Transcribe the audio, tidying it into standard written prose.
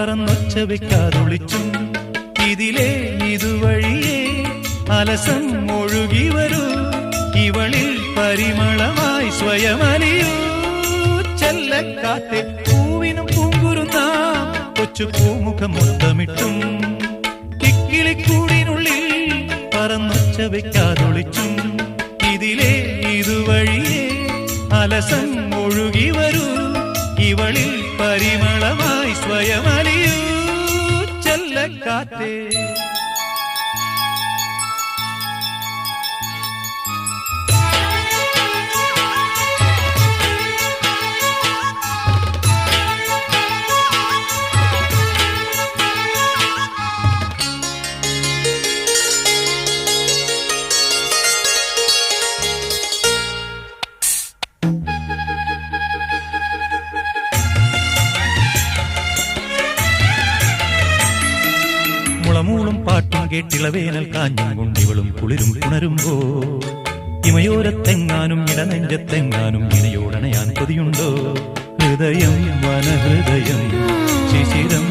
പറന്നൊച്ച വെക്കാതൊളിച്ചും ഇതിലേ ഇതുവഴിയേ അലസം ഒഴുകി വരൂ ഇവളിൽ പരിമളമായി സ്വയമലിയൂ ചെല്ലക്കാറ്റെ പൂവിനും പൂങ്കുരുന്ന കൊച്ചു പൂമുഖം മുത്തമിട്ടും കിക്കിളിക്കൂടിനുള്ളിൽ പറന്നൊച്ച വെക്കാതൊളിച്ചും ഇതിലേ ഇതുവഴിയേ അലസം ഒഴുകി വരൂ ഇവളിൽ പരിമളമായി സ്വയമലിയൂ ചെല്ലക്കാറ്റേ മുളമൂളും പാട്ടും കേട്ടിളവേനൽ കാഞ്ഞും കൊണ്ടിവളും കുളിരും പുണരുമ്പോ ഇമയോരത്തെങ്ങാനും ഇടനെഞ്ചത്തെങ്ങാനും ഇണയോടണയാൻ കൊതിയുണ്ടോ ഹൃദയം വനഹൃദയം ശിശിരം